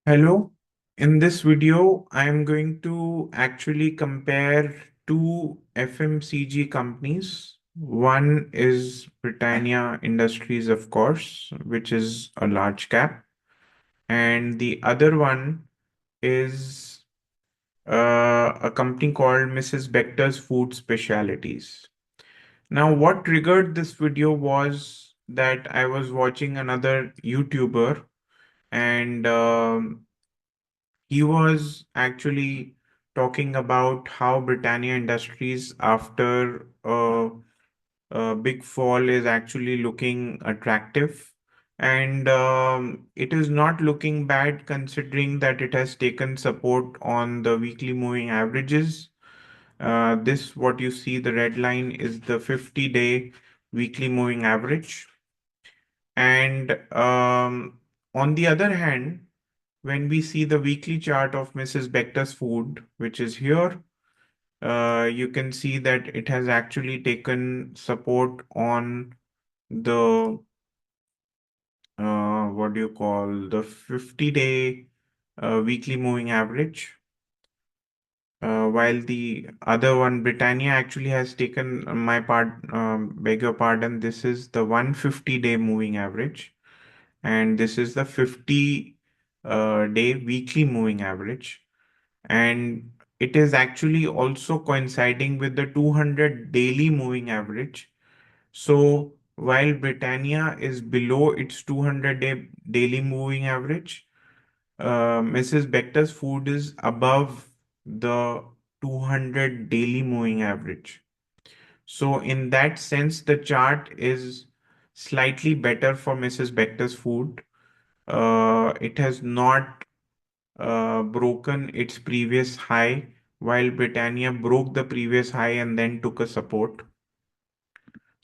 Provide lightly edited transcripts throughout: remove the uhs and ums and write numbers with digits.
Hello. In this video, I am going to actually compare two FMCG companies. One is Britannia Industries, of course, which is a large cap, and the other one is a company called Mrs. Bector's Food Specialities. Now, what triggered this video was that I was watching another YouTuber and he was actually talking about how Britannia Industries, after a big fall, is actually looking attractive. And it is not looking bad considering that it has taken support on the weekly moving averages. This, what you see, the red line is the 50-day weekly moving average. And on the other hand, when we see the weekly chart of Mrs. Bector's food, which is here, you can see that it has actually taken support on the what do you call the 50-day weekly moving average. While the other one, Britannia, actually has taken beg your pardon, this is the 150-day moving average, and this is the 50 day weekly moving average. And it is actually also coinciding with the 200 daily moving average. So while Britannia is below its 200-day daily moving average, Mrs. Bector's food is above the 200 daily moving average. So in that sense, the chart is slightly better for Mrs. Bector's food. It has not broken its previous high, while Britannia broke the previous high and then took a support.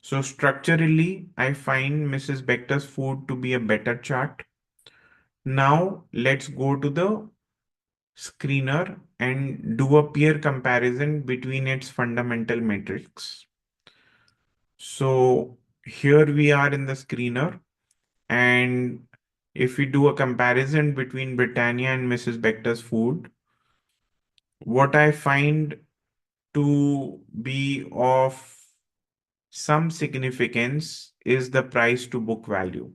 So structurally, I find Mrs. Bector's food to be a better chart. Now let's go to the screener and do a peer comparison between its fundamental metrics. So here we are in the screener, and if we do a comparison between Britannia and Mrs. Bector's food, what I find to be of some significance is the price to book value.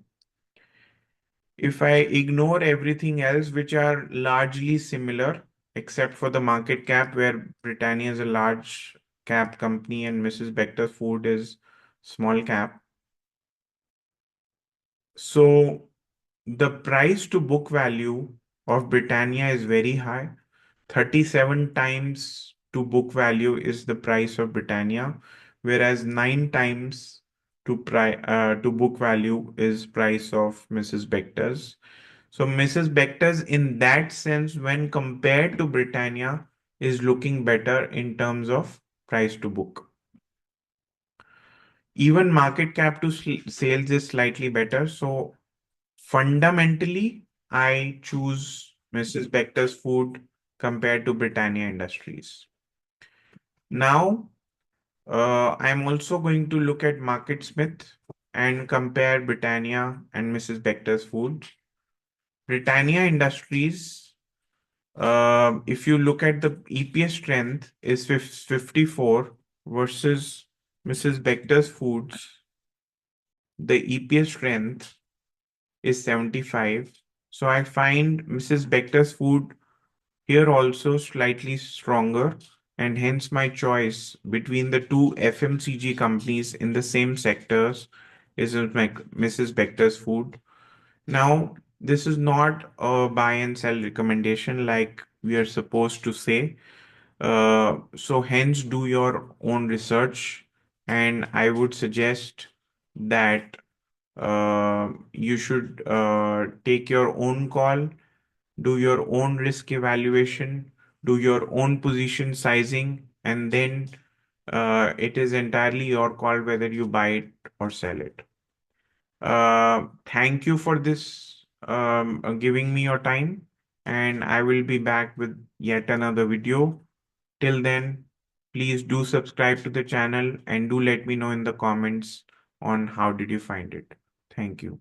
If I ignore everything else, which are largely similar, except for the market cap, where Britannia is a large cap company and Mrs. Bector's Food is small cap. So the price to book value of Britannia is very high. 37 times to book value is the price of Britannia, whereas 9 times to book value is price of Mrs. Bector's. So Mrs. Bector's, in that sense, when compared to Britannia, is looking better in terms of price to book. Even market cap to sales is slightly better. So fundamentally, I choose Mrs. Bector's Food compared to Britannia Industries. Now, I'm also going to look at Market Smith and compare Britannia and Mrs. Bector's Food. Britannia Industries, if you look at the EPS strength, is 54 versus Mrs. Bector's Foods. The EPS strength is 75. So I find Mrs. Bector's Food here also slightly stronger, and hence my choice between the two FMCG companies in the same sectors is Mrs. Bector's Food. Now, this is not a buy and sell recommendation like we are supposed to say. So hence do your own research, and I would suggest that you should take your own call, do your own risk evaluation, do your own position sizing, and then it is entirely your call whether you buy it or sell it. Thank you for this giving me your time, and I will be back with yet another video. Till then, please do subscribe to the channel and do let me know in the comments on how did you find it. Thank you.